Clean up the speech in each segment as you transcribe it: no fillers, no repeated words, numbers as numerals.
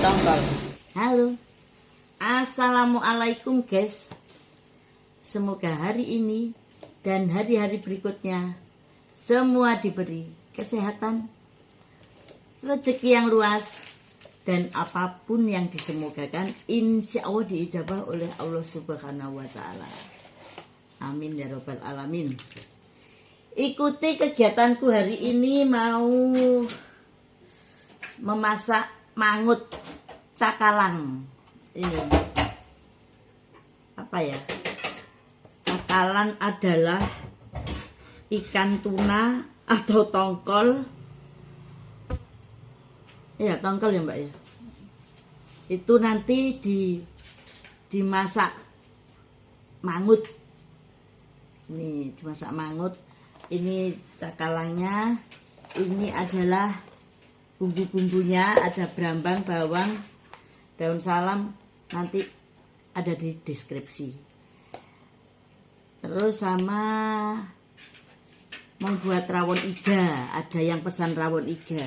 tongkol. Halo, assalamualaikum guys. Semoga hari ini dan hari-hari berikutnya semua diberi kesehatan, rezeki yang luas, dan apapun yang disemogakan insya Allah diijabah oleh Allah Subhanahu wa Ta'ala. Amin ya Rabbal Alamin. Ikuti kegiatanku hari ini, mau memasak mangut cakalang. Ini apa ya? Cakalang adalah ikan tuna atau tongkol. Ya, tongkol ya Mbak ya. Itu nanti dimasak mangut. Ini dimasak mangut. Ini cakalangnya. Ini adalah bumbu-bumbunya, ada brambang, bawang, daun salam, nanti ada di deskripsi. Terus sama membuat rawon iga, ada yang pesan rawon iga.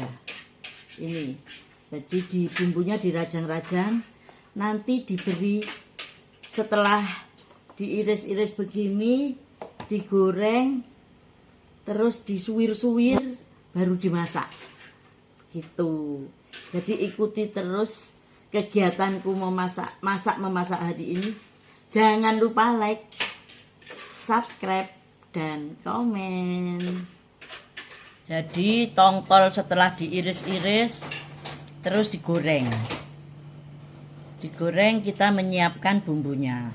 Ini, jadi di bumbunya dirajang-rajang, nanti diberi setelah diiris-iris begini, digoreng, terus disuwir-suwir, baru dimasak. Gitu. Jadi ikuti terus kegiatanku memasak hari ini. Jangan lupa like, subscribe, dan komen. Jadi tongkol setelah diiris-iris terus digoreng. Digoreng, kita menyiapkan bumbunya.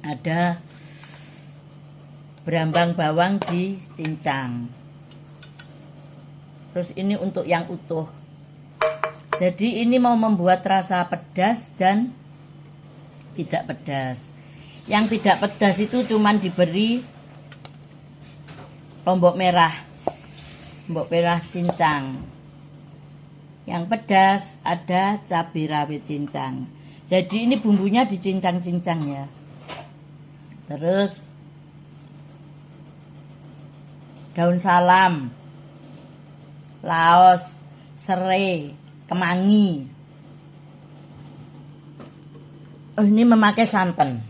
Ada brambang bawang dicincang. Terus ini untuk yang utuh. Jadi ini mau membuat rasa pedas dan tidak pedas. Yang tidak pedas itu cuman diberi lombok merah. Lombok merah cincang. Yang pedas ada cabai rawit cincang. Jadi ini bumbunya dicincang-cincang ya. Terus daun salam, laos, serai, kemangi. Oh, ini memakai santan.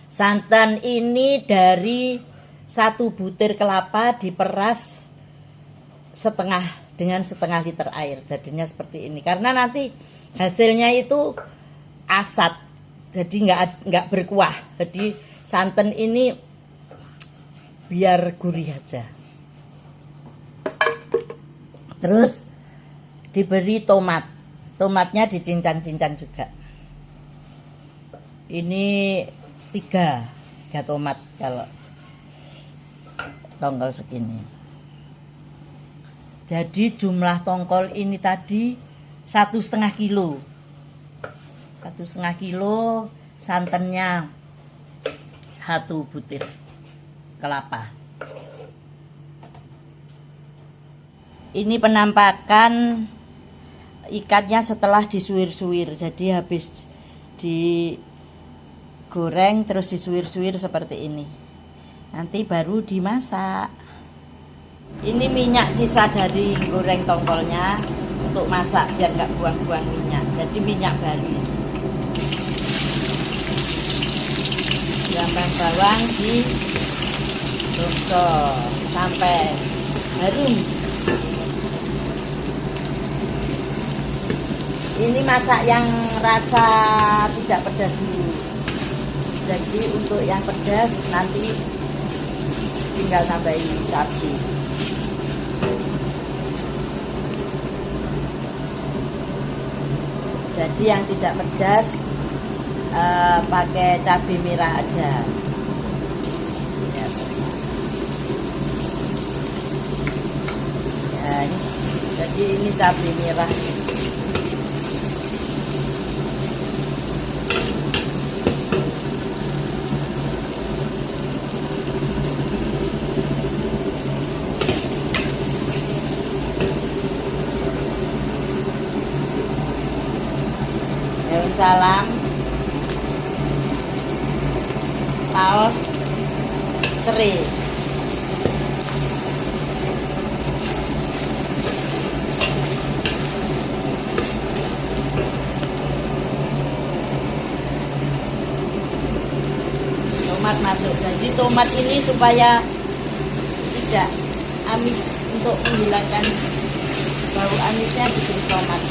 Santan ini dari 1 butir kelapa diperas dengan setengah liter air. Jadinya seperti ini. Karena nanti hasilnya itu asat. Jadi nggak berkuah. Jadi santan ini biar gurih aja. Terus diberi tomat. Tomatnya dicincang-cincang juga. Ini 3 tomat kalau tongkol segini. Jadi jumlah tongkol ini tadi 1,5 kilo. 1,5 kilo, santannya 1 butir kelapa. Ini penampakan ikannya setelah disuwir-suwir. Jadi habis digoreng terus disuwir-suwir seperti ini. Nanti baru dimasak. Ini minyak sisa dari goreng tongkolnya untuk masak biar nggak buang-buang minyak. Jadi minyak baru. Brambang bawang di sampai harum. Ini masak yang rasa tidak pedas dulu. Jadi untuk yang pedas nanti tinggal tambahin cabai. Jadi yang tidak pedas pakai cabai merah aja. Jadi ini cabai merah. Daun salam, laos, serai. tomat ini supaya tidak amis, untuk menghilangkan bau amisnya diberi tomat.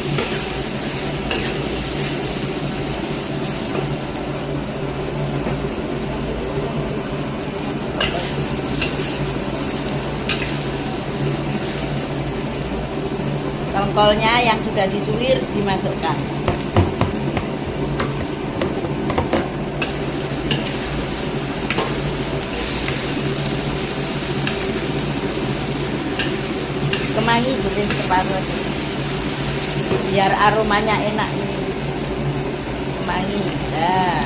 Tongkolnya yang sudah disuwir dimasukkan. Kemangi boleh separuh biar aromanya enak ini. Kemangi. Nah,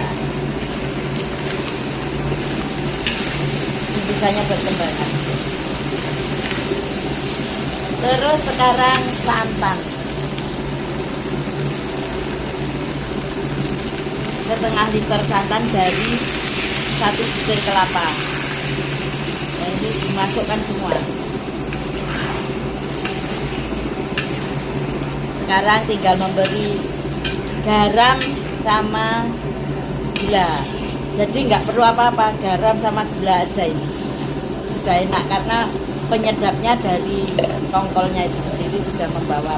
ini bisanya berkembangan. Terus sekarang santan, setengah liter santan dari 1 butir kelapa. Nah, ini dimasukkan semua. Sekarang tinggal memberi garam sama gula. Jadi nggak perlu apa-apa, garam sama gula aja ini sudah enak, karena penyedapnya dari tongkolnya itu sendiri sudah membawa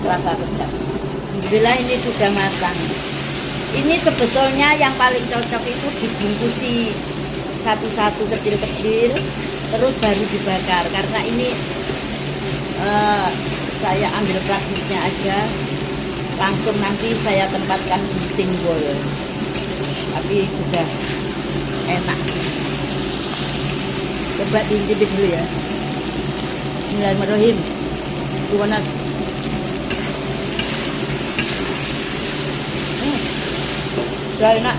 rasa sedap. Alhamdulillah ini sudah matang. Ini sebetulnya yang paling cocok itu dibungkusi satu-satu kecil-kecil, terus baru dibakar. Karena ini saya ambil praktisnya aja, langsung nanti saya tempatkan di timbol. Tapi sudah enak. Coba diintip dulu ya. Bismillahirrahmanirrahim. Gimana? Sudah enak.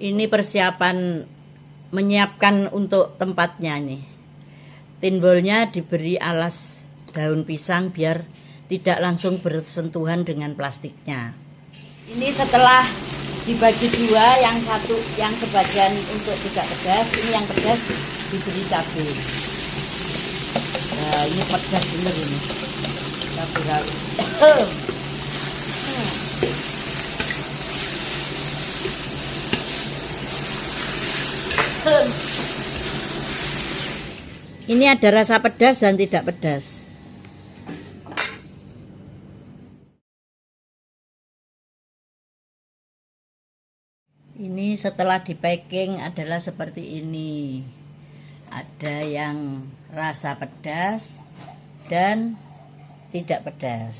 Ini persiapan menyiapkan untuk tempatnya nih. Timbulnya diberi alas daun pisang biar tidak langsung bersentuhan dengan plastiknya. Ini setelah dibagi dua, yang satu yang sebagian untuk tidak pedas, ini yang pedas diberi cabai. Nah, ini pedas bener ini. Cabai rawit. Ini ada rasa pedas dan tidak pedas. Ini setelah di packing adalah seperti ini. Ada yang rasa pedas dan tidak pedas.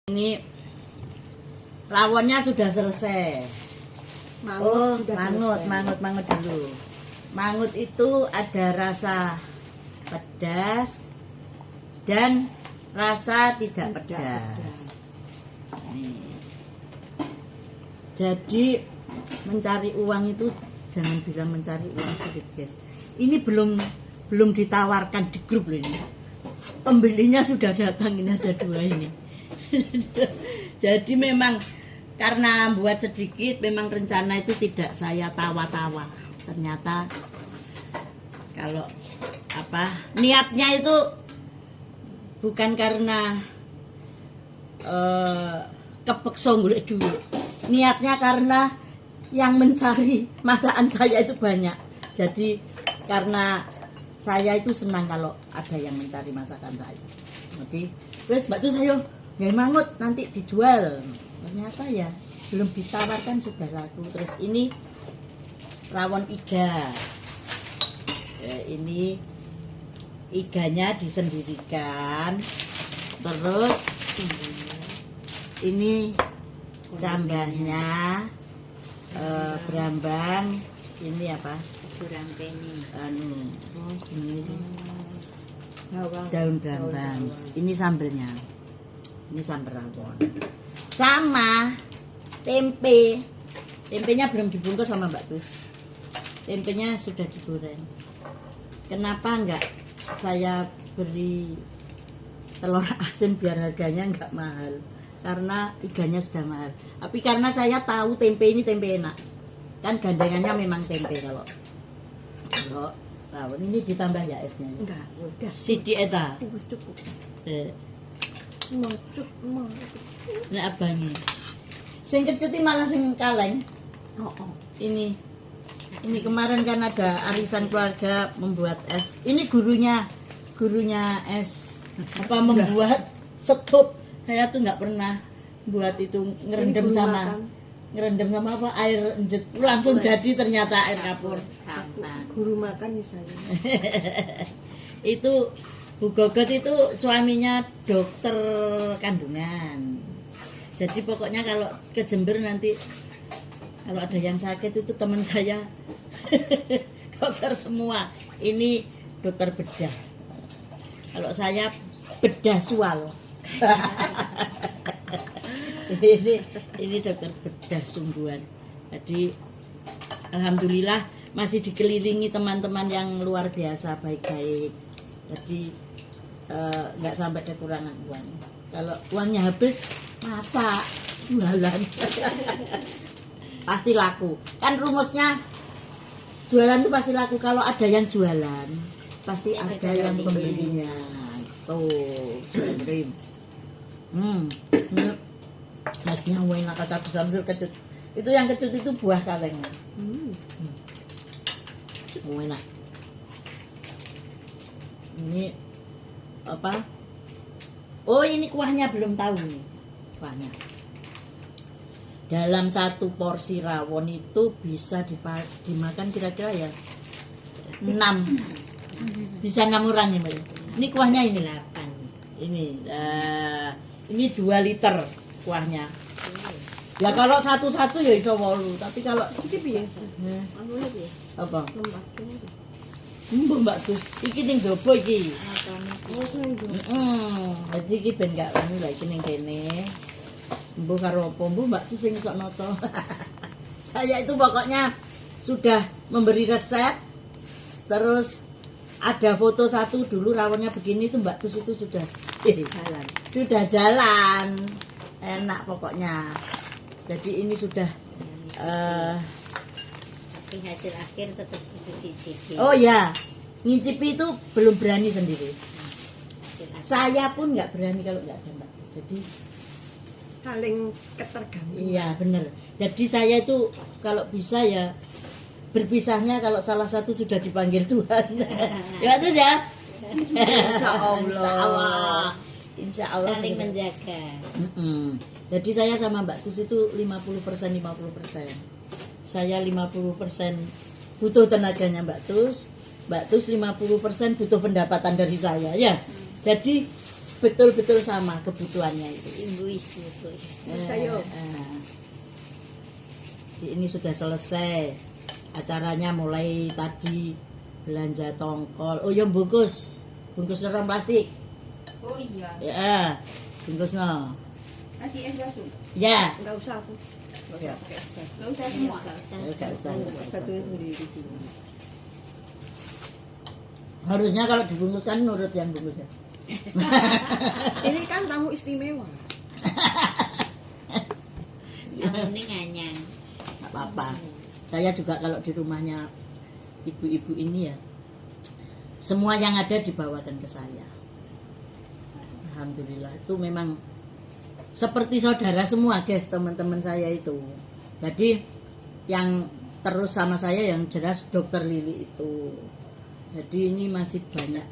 Ini rawonnya sudah selesai. Mangut dulu. Mangut itu ada rasa pedas dan rasa tidak pedas. Jadi mencari uang itu jangan bilang mencari uang sulit, guys. Ini belum ditawarkan di grup loh ini. Pembelinya sudah datang, ini ada 2 ini. Jadi memang karena buat sedikit, memang rencana itu tidak saya tawa-tawa. Ternyata kalau niatnya itu bukan karena kepeksa golek duit. Niatnya karena yang mencari masakan saya itu banyak. Jadi karena saya itu senang kalau ada yang mencari masakan saya. Jadi terus mbak tuh saya nggak mangut nanti dijual. Ternyata ya belum ditawarkan sudah laku. Terus ini rawon iga. Ini iganya disendirikan. Terus ini cambahnya, berambang, ini apa? Ini daun berambang. Ini sambelnya. Ini sambal rawon. Sama tempe. Tempenya belum dibungkus sama Mbak Tus. Tempenya sudah digoreng. Kenapa enggak saya beri telur asin biar harganya enggak mahal? Karena iganya sudah mahal. Tapi karena saya tahu tempe ini tempe enak. Kan gandengannya memang tempe kalau rawon ini ditambah ya esnya. Enggak, udah sidi eta. Cukup. Ini abangnya. Sing kecut iki malah sing kaleng. Oh, oh. Ini kemarin kan ada arisan keluarga membuat es. Ini gurunya es apa membuat setup. Saya tuh nggak pernah buat itu ngerendam sama apa air enjet langsung jadi ternyata air kapur. Guru makan misalnya. Itu Bu Gogot itu suaminya dokter kandungan. Jadi pokoknya kalau ke Jember nanti kalau ada yang sakit itu teman saya dokter semua. Ini dokter bedah. Kalau saya bedah sual. ini dokter bedah sungguhan. Jadi alhamdulillah masih dikelilingi teman-teman yang luar biasa baik-baik. Jadi nggak sampai kekurangan uang. Kalau uangnya habis masak jualan pasti laku. Kan rumusnya jualan itu pasti laku kalau ada yang jualan pasti ada yang pembelinya. Tuh sebenarnya. Masnya enak kata Samsul kecut. Itu yang kecut itu buah kalengnya. Enak. Ini apa? Oh ini kuahnya belum tahu nih. Kuahnya. Dalam satu porsi rawon itu bisa dimakan kira-kira ya 6. Bisa 6 orang ya Mbak. Ini kuahnya ini 8. Ini 2 liter kuahnya. Ya kalau satu-satu ya iso 8, tapi kalau Iki biasa. apa? Lembaknya. Mbak Tus, iki ning jaba iki. Oh, kan itu. Jadi iki ben gak anu lha iki ning kene. Mbuh karo apa mbuh Mbak Tus sing iso noto. Saya itu pokoknya sudah memberi resep. Terus ada foto satu dulu rawonnya begini tuh Mbak Tus itu sudah jalan. Sudah jalan. Enak pokoknya. Jadi ini sudah tapi hasil akhir tetap dicicipi. oh ya, ngicipi itu belum berani sendiri. Hasil akhir. Saya pun nggak berani kalau nggak ada Mbak Tus. Jadi Saling ketergantungan. iya bener. Jadi saya itu kalau bisa ya berpisahnya kalau salah satu sudah dipanggil Tuhan. Ya Tus ya. Insya Allah. Insya Allah. Saling bener. menjaga. Jadi saya sama Mbak Tus itu 50% 50%. Saya 50% butuh tenaganya Mbak Tus 50% butuh pendapatan dari saya ya. Jadi betul-betul sama kebutuhannya itu. Imbuis. Ayo. Ini sudah selesai acaranya mulai tadi belanja tongkol. Oh ya bungkus orang plastik. Oh iya. Ya bungkus no. Kasih es batu. Ya. Enggak usah aku. Ya. Gak usah semua. Nggak usah. Satunya sendiri. Harusnya kalau dibungkuskan nurut yang bungkus ya. Ini kan tamu istimewa. Kamu ini nganyang. Nggak apa-apa. Saya juga kalau di rumahnya ibu-ibu ini ya, semua yang ada dibawakan ke saya. Alhamdulillah itu memang seperti saudara semua guys, teman-teman saya itu. Jadi yang terus sama saya yang jelas dokter Lili itu. Jadi ini masih banyak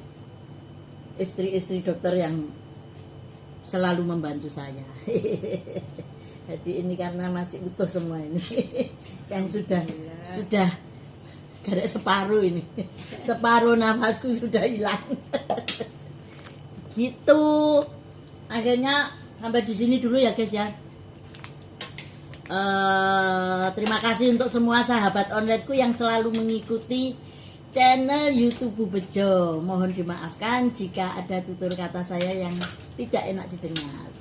istri-istri dokter yang selalu membantu saya. Jadi ini karena masih utuh semua ini. Yang sudah garek separuh ini. Separuh nafasku sudah hilang. Gitu. Akhirnya sampai di sini dulu ya guys ya. Terima kasih untuk semua sahabat onlineku yang selalu mengikuti channel YouTube Bu Bejo. Mohon dimaafkan jika ada tutur kata saya yang tidak enak didengar.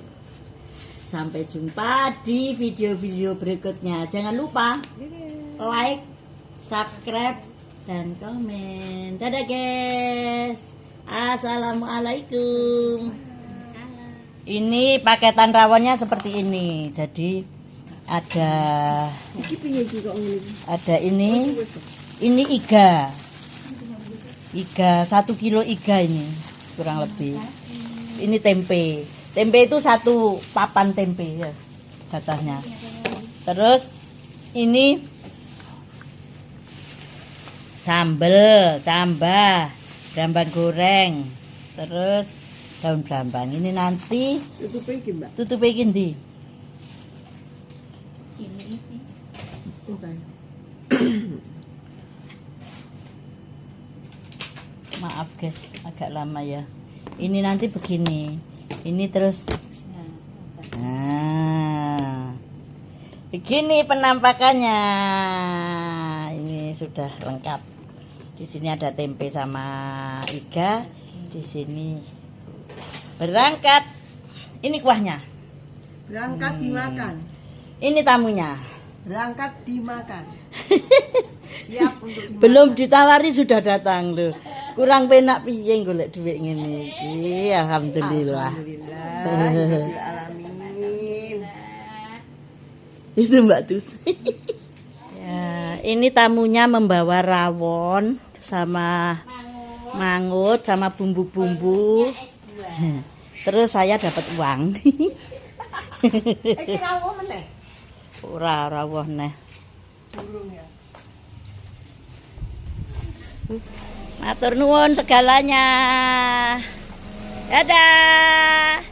Sampai jumpa di video-video berikutnya. Jangan lupa like, subscribe, dan komen. Dadah guys. Assalamualaikum. Ini paketan rawonnya seperti ini. Jadi ada Iki piye iki kok ngene iki? ada ini iga 1 kilo iga ini kurang lebih. Ini tempe itu 1 papan tempe ya jatahnya. Terus ini sambel, cambah, brambang goreng. Terus daun brambang. Ini nanti Tutup iki, Mbak. tutup iki ndi? Cilik iki. Oke. Maaf guys, agak lama ya. Ini nanti begini. Ini terus nah. Begini penampakannya. Ini sudah lengkap. Di sini ada tempe sama iga. Di sini berangkat. Ini kuahnya. Berangkat dimakan. Ini tamunya. Berangkat dimakan. Siap untuk dimakan. Belum ditawari sudah datang loh. Kurang penak piye golek duit ngene iki. Alhamdulillah. Alhamdulillah. Alamin. Itu Mbak Tus. Ya, ini tamunya membawa rawon sama mangut sama bumbu-bumbu. Es buah. Terus saya dapat uang. Iki rawon meneh. Ora rawon neh. Burung ya. Matur nuwun segalanya. Dadah.